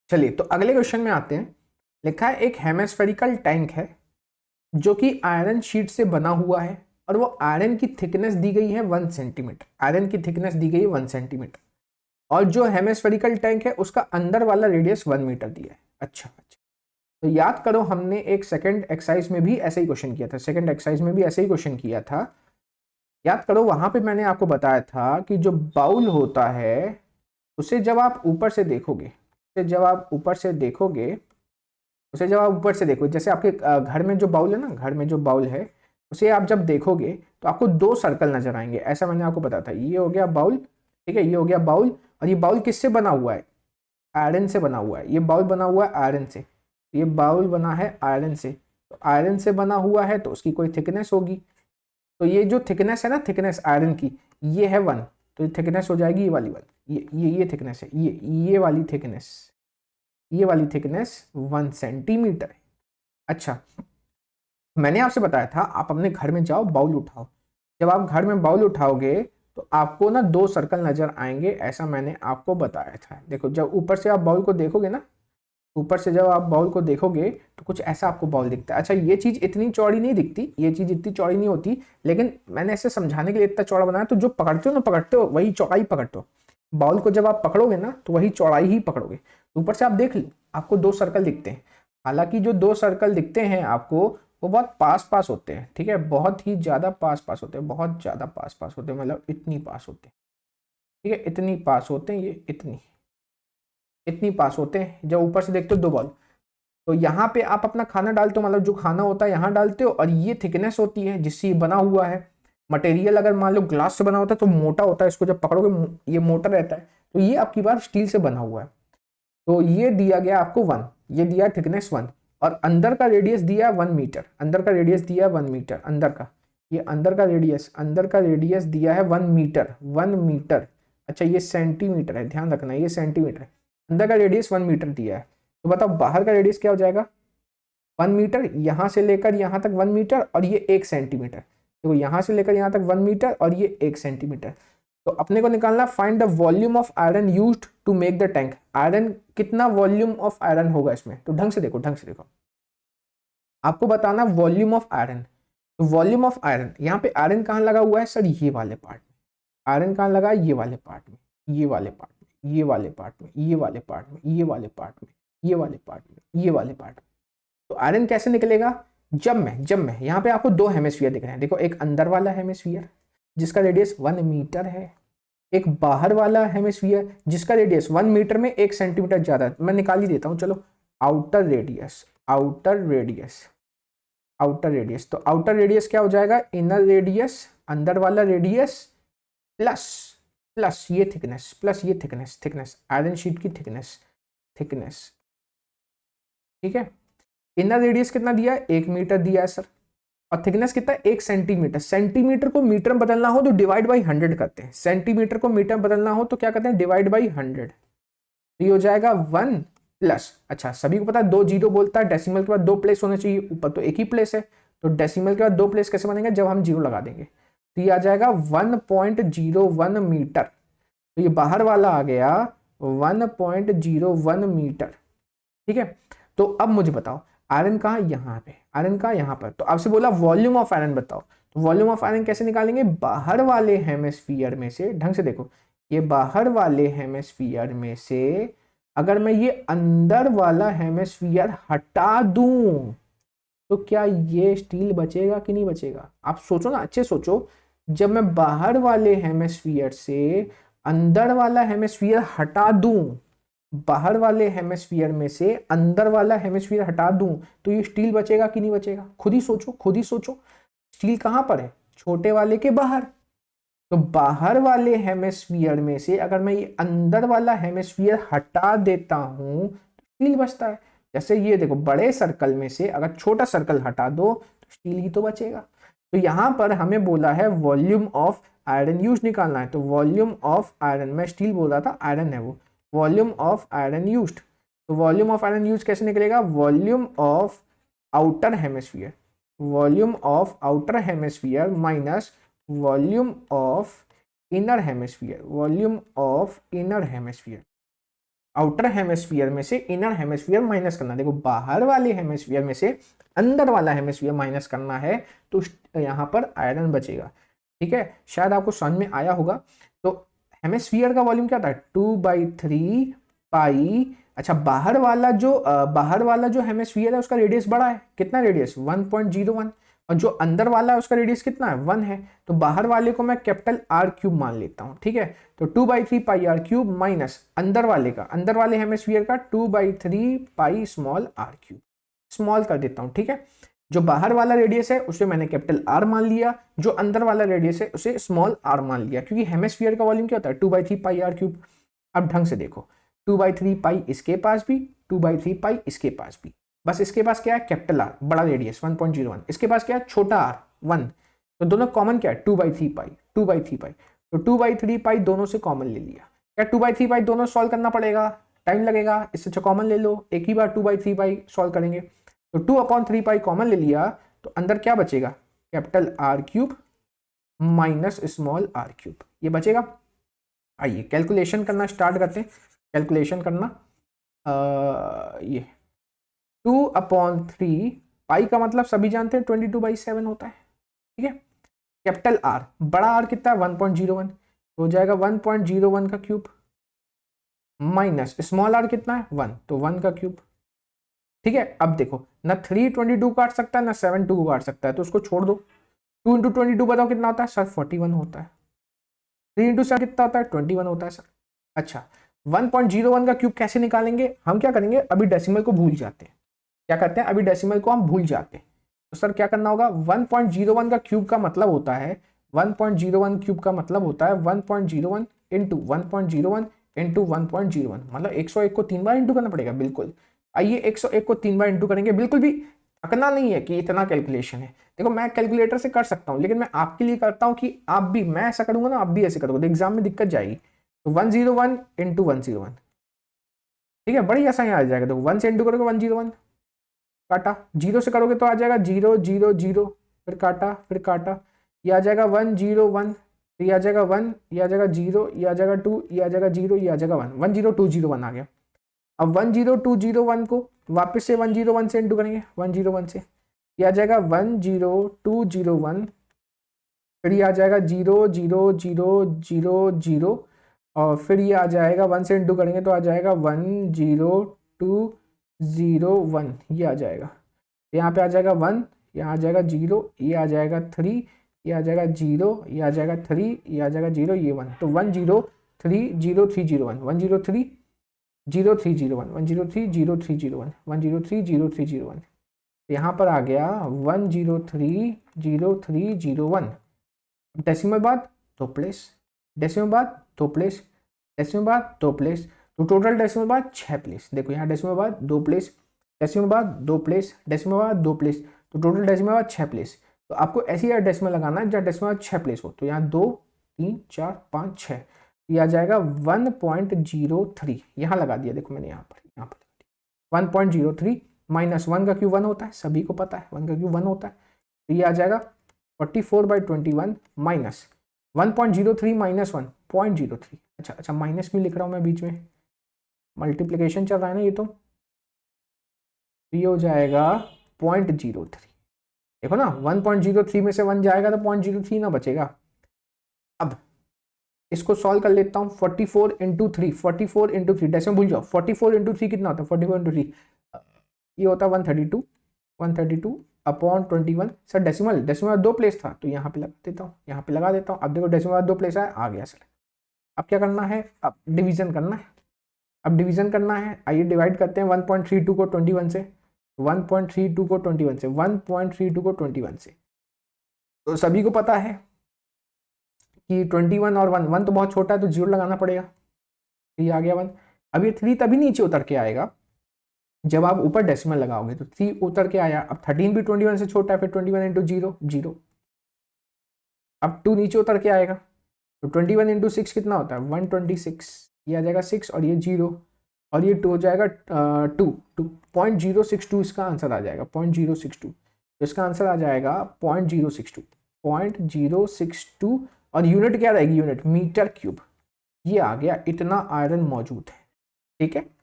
चलिए तो अगले क्वेश्चन में आते हैं। लिखा है एक हेमिस्फेरिकल टैंक है जो कि आयरन शीट से बना हुआ है और वो आयरन की थिकनेस दी गई है 1 सेंटीमीटर। आयरन की थिकनेस दी गई है 1 सेंटीमीटर और जो हेमिस्फेरिकल टैंक है उसका अंदर वाला रेडियस 1 मीटर दिया है। अच्छा अच्छा, तो याद करो हमने एक सेकंड एक्सरसाइज में भी ऐसे ही क्वेश्चन किया था। सेकंड एक्सरसाइज में भी ऐसे ही क्वेश्चन किया था। याद करो वहां पे मैंने आपको बताया था कि जो बाउल होता है उसे जब आप ऊपर से देखोगे, उसे जब आप ऊपर से देखोगे, उसे जब आप ऊपर से देखो, जैसे आपके घर में जो बाउल है ना, घर में जो बाउल है उसे आप जब देखोगे तो आपको दो सर्कल नजर आएंगे। ऐसा मैंने आपको बताया था। ये हो गया बाउल, ठीक है, ये हो गया बाउल। और ये बाउल किससे बना हुआ है? आयरन से बना हुआ है। ये बाउल बना हुआ है आयरन से। ये बाउल बना है आयरन से। तो आयरन से बना हुआ है तो उसकी कोई थिकनेस होगी। तो ये जो थिकनेस है ना, थिकनेस आयरन की, ये है 1। तो ये थिकनेस हो जाएगी ये वाली 1। ये थिकनेस है, ये वाली थिकनेस, ये वाली थिकनेस 1 सेंटीमीटर है। अच्छा, मैंने आपसे बताया था आप अपने घर में जाओ बाउल उठाओ। जब आप घर में बाउल उठाओगे तो आपको ना दो सर्कल नजर आएंगे, ऐसा मैंने आपको बताया था। देखो जब ऊपर से आप बाउल को देखोगे ना, ऊपर से जब आप बाउल को देखोगे तो कुछ ऐसा आपको बाउल दिखता है। अच्छा, ये चीज इतनी चौड़ी नहीं दिखती, ये चीज इतनी चौड़ी नहीं होती, लेकिन मैंने ऐसे समझाने के लिए इतना चौड़ा बनाया। तो जो पकड़ते हो ना, पकड़ते हो वही चौड़ाई पकड़ते हो। बाउल को जब आप पकड़ोगे ना तो वही चौड़ाई ही पकड़ोगे। ऊपर से आप देख लो, आपको दो सर्कल दिखते हैं। हालांकि जो दो सर्कल दिखते हैं आपको वो बहुत पास पास होते हैं, ठीक है, बहुत ही ज्यादा पास पास होते हैं, बहुत ज्यादा पास पास होते हैं, मतलब इतनी पास होते हैं, ठीक है, इतनी पास होते हैं, ये इतनी इतनी पास होते हैं जब ऊपर से देखते हो दो बॉल। तो यहाँ पे आप अपना खाना डालते हो, मतलब जो खाना होता है यहाँ डालते हो, और ये थिकनेस होती है जिससे ये बना हुआ है। मटेरियल अगर मान लो ग्लास से बना होता है तो मोटा होता है, इसको जब पकड़ोगे ये मोटा रहता है। तो ये आपकी बार स्टील से बना हुआ है। तो ये दिया गया आपको 1, ये दिया थिकनेस 1, और अंदर का रेडियस दिया 1 मीटर। अंदर का रेडियस दिया 1 मीटर, अंदर का, ये अंदर का रेडियस, अंदर का रेडियस दिया है 1 मीटर, 1 मीटर। अच्छा ये सेंटीमीटर है, ध्यान रखना ये सेंटीमीटर है। अंदर का रेडियस 1 मीटर दिया है। तो बताओ बाहर का रेडियस क्या हो जाएगा? 1 मीटर, यहां से लेकर यहां तक 1 मीटर, और ये 1 सेंटीमीटर। देखो यहां से लेकर यहां तक 1 मीटर और ये 1 सेंटीमीटर। तो अपने को निकालना find the volume of iron used to make the tank. Iron, कितना वॉल्यूम ऑफ आयरन होगा इसमें? तो ढंग से देखो, ढंग से देखो, आपको बताना वॉल्यूम ऑफ आयरन। तो वॉल्यूम ऑफ आयरन, यहाँ पे आयरन कहाँ लगा हुआ है सर? ये वाले पार्ट में। आयरन कहाँ लगा है? ये वाले पार्ट में, ये वाले पार्ट में, ये वाले पार्ट में, ये वाले पार्ट में, ये वाले पार्ट में, ये वाले पार्ट में, ये वाले पार्ट में। तो आयरन कैसे निकलेगा? जब मैं यहाँ पे आपको दो हेमिस्फीयर दिख रहे हैं। देखो एक अंदर वाला हेमिस्फीयर जिसका रेडियस 1 मीटर है, एक बाहर वाला हेमिस्फीयर जिसका रेडियस 1 मीटर में 1 सेंटीमीटर ज्यादा है। मैं निकाल ही देता हूं चलो। Outer radius, outer radius, outer radius. तो आउटर रेडियस क्या हो जाएगा? इनर रेडियस, अंदर वाला रेडियस, प्लस प्लस ये थिकनेस, प्लस ये थिकनेस, थिकनेस आयरन शीट की थिकनेस, थिकनेस, ठीक है। इनर रेडियस कितना दिया है? 1 मीटर दिया है सर। और थिकनेस कितना है? 1 सेंटीमीटर। सेंटीमीटर को मीटर में बदलना हो तो डिवाइड बाई 100 करते हैं। सेंटीमीटर को मीटर में बदलना हो तो क्या करते हैं? Divide by 100। तो ये हो जाएगा 1 प्लस, अच्छा सभी को पता है 2 जीरो बोलता है, डेसिमल के बाद 2 प्लेस होने चाहिए, ऊपर तो एक ही प्लेस है। तो डेसिमल के बाद 2 प्लेस कैसे बनेंगे? जब हम जीरो लगा देंगे। तो ये आ जाएगा 1.01 मीटर। तो ये बाहर वाला आ गया 1.01 मीटर, ठीक है। तो अब मुझे बताओ आयरन कहाँ? यहाँ पे। आयरन कहाँ? यहाँ पर। तो आपसे बोला वॉल्यूम ऑफ आयरन बताओ। तो वॉल्यूम ऑफ आयरन कैसे निकालेंगे? बाहर वाले हेमिस्फीयर में से, ढंग से देखो, ये बाहर वाले हेमिस्फीयर में से अगर मैं ये अंदर वाला हेमिस्फीयर हटा दूं तो क्या ये स्टील बचेगा कि नहीं बचेगा? आप सोचो ना, अच्छे सोचो। जब मैं बाहर वाले हेमिस्फीयर से अंदर वाला हेमिस्फीयर हटा दूं, बाहर वाले हेमिस्फीयर में से अंदर वाला हेमिस्फीयर हटा दूं तो ये स्टील बचेगा कि नहीं बचेगा? खुद ही सोचो, खुद ही सोचो। स्टील कहां पर है? छोटे वाले के बाहर। तो बाहर वाले हेमिस्फीयर में से अगर मैं ये अंदर वाला हेमिस्फीयर हटा देता हूं तो स्टील बचता है। जैसे ये देखो, बड़े सर्कल में से अगर छोटा सर्कल हटा दो तो स्टील ही तो बचेगा। तो यहां पर हमें बोला है वॉल्यूम ऑफ आयरन यूज निकालना है। तो वॉल्यूम ऑफ आयरन, मैं स्टील बोल रहा था, आयरन है वो। Volume of iron used. तो वॉल्यूम ऑफ आयरन यूज कैसे निकलेगा? Volume of outer hemisphere, volume of outer hemisphere minus volume of inner hemisphere, volume of inner hemisphere. Outer hemisphere में से इनर हेमिस्फीयर माइनस करना। देखो बाहर वाले हेमिस्फीयर में से अंदर वाला हेमिस्फीयर माइनस करना है तो यहाँ पर आयरन बचेगा। ठीक है, शायद आपको समझ में आया होगा। तो हेमिस्फीयर का वॉल्यूम क्या था 2/3 पाई। अच्छा बाहर वाला जो हेमिस्फीयर है उसका रेडियस बड़ा है, कितना रेडियस 1.01, और जो अंदर वाला है उसका रेडियस कितना है 1 है। तो बाहर वाले को मैं कैपिटल आर क्यूब मान लेता हूं। ठीक है, तो 2/3 पाई आर क्यूब माइनस अंदर वाले हेमिस्फीयर का 2/3 pi small R cube, small कर देता हूं। ठीक है, जो बाहर वाला रेडियस है उसे मैंने कैपिटल आर मान लिया, जो अंदर वाला रेडियस है उसे स्मॉल आर मान लिया, क्योंकि हेमिस्फीयर का वॉल्यूम क्या होता है 2/3 पाई आर क्यूब। अब ढंग से देखो 2/3 पाई इसके पास भी, 2/3 पाई इसके पास भी, बस इसके पास क्या है कैपिटल आर बड़ा रेडियस 1.01, इसके पास क्या है छोटा आर 1, तो दोनों कॉमन क्या है 2/3 पाई, 2/3 पाई, तो 2/3 पाई दोनों से कॉमन ले लिया। क्या 2/3 पाई दोनों सॉल्व करना पड़ेगा, टाइम लगेगा, इससे अच्छा कॉमन ले लो, एक ही बार 2/3 पाई सॉल्व करेंगे। तो 2/3 पाई कॉमन ले लिया तो अंदर क्या बचेगा capital R cube minus small R cube, ये बचेगा। आइए कैलकुलेशन करना स्टार्ट करते हैं। कैलकुलेशन करना ये 2/3 पाई का मतलब सभी जानते हैं 22/7 होता है। ठीक है, कैपिटल आर बड़ा आर कितना है 1.01, तो हो जाएगा 1.01 का क्यूब माइनस स्मॉल आर कितना है 1, तो 1 का क्यूब। ठीक है, अब देखो ना 3 22 काट सकता है ना 7 2 काट सकता है, तो उसको छोड़ दो। 2 × 22 बताओ कितना होता है सर 41 होता है। 3 × 7 कितना होता है 21 होता है सर। अच्छा 1.01 का क्यूब कैसे निकालेंगे, हम क्या करेंगे अभी डेसिमल को भूल जाते हैं। क्या करते हैं अभी डेसिमल को हम भूल जाते हैं। तो सर क्या करना होगा 1.01 का क्यूब का मतलब होता है 1.01 क्यूब का मतलब होता है 1.01 इंटू 1.01 इंटू 1.01, मतलब 101 को 3 बार इंटू करना पड़ेगा। बिल्कुल, आइए 101 को 3 बार इंटू करेंगे। बिल्कुल भी थकना नहीं है कि इतना कैलकुलेशन है। देखो मैं कैलकुलेटर से कर सकता हूँ, लेकिन मैं आपके लिए करता हूँ कि आप भी, मैं ऐसा करूंगा ना आप भी ऐसे करोगे तो एग्जाम में दिक्कत जाएगी। तो 101 इंटू 101, ठीक है बड़ी आसानी आ जाएगा। तो 1 से इंटू करोगे 101 काटा, 0 से करोगे तो आ जाएगा 0 0 0, फिर काटा फिर काटा, ये आ जाएगा 101, ये आ जाएगा 1, ये आ जाएगा 0, ये आ जाएगा 2, ये आ जाएगा 0, ये आ जाएगा 1, 10201 आ गया। अब 10201 को वापस से 101 से इंटू करेंगे 101 से, ये आ जाएगा 10201, फिर ये आ जाएगा 0 0 0 0 0, और फिर ये आ जाएगा 1 से इंटू करेंगे तो आ जाएगा 10201, ये आ जाएगा। यहाँ पे आ जाएगा 1, यहाँ आ जाएगा 0, ये आ जाएगा 3, ये आ जाएगा 0, ये आ जाएगा 3, ये आ जाएगा 0, ये 1, तो 1030301, 1030301, 1030301, 1030301, यहाँ पर आ गया 1030301। डेसिमल बाद 2 प्लेस, डेसिमल बाद 2 प्लेस, डेसिमल बाद 2 प्लेस, तो टोटल डेसिमल बाद 6 प्लेस। देखो यहाँ डेसिमल बाद 2 प्लेस, डेसिमल बाद 2 प्लेस, डेसिमल बाद 2 प्लेस, तो टोटल डेसिमल बाद 6 प्लेस। तो आपको ऐसी यार डेसिमल लगाना है जहाँ डेसिमल बाद 6 प्लेस हो। तो यहाँ 2 3 4 5 6, ये आ जाएगा 1.03, यहाँ लगा दिया। देखो मैंने यहाँ पर 1.03 माइनस 1 का क्यूब 1 होता है, सभी को पता है 1 का क्यूब 1 होता है। तो ये आ जाएगा 44/21 माइनस 1.03 माइनस 1 0.03। अच्छा माइनस भी लिख रहा हूँ मैं बीच में, मल्टीप्लिकेशन चल रहा है ना ये। तो ये हो जाएगा 0.03। देखो ना 1.03 में से 1 जाएगा तो 0.03 ना बचेगा। अब इसको सॉल्व कर लेता हूँ 44 इंटू 3, 44 इंटू 3 डेसिमल भूल जाओ, 44 इंटू 3 कितना होता है 44 इंटू 3 ये होता है 132, 132 अपॉन 21। सर डेसिमल 2 प्लेस था तो यहाँ पे लगा देता हूँ, यहाँ पे लगा देता हूँ। अब देखो डेसिमल 2 प्लेस आ गया सर। अब क्या करना है, अब डिवीजन करना है। अब डिवीजन करना है, आइए डिवाइड करते हैं 1.32 को 21 से, 1.32 को 21 से, 1.32 को 21 से। तो सभी को पता है कि 21 और 1 तो बहुत छोटा है तो 0 लगाना पड़ेगा। ये आ गया 1। अब ये 3 तभी नीचे उतर के आएगा जब आप ऊपर डेसिमल लगाओगे। तो 3 उतर के आया। अब 13 भी 21 से छोटा है, फिर 21 इंटू 0 0। अब 2 नीचे उतर के आएगा तो 21 इंटू 6 कितना होता है 126, ये आ जाएगा 6 और ये 0 और ये 2 हो जाएगा 2 0.062 इसका आंसर आ जाएगा 0.062। तो इसका आंसर आ जाएगा 0.062 और यूनिट क्या रहेगी, यूनिट मीटर क्यूब। ये आ गया, इतना आयरन मौजूद है। ठीक है।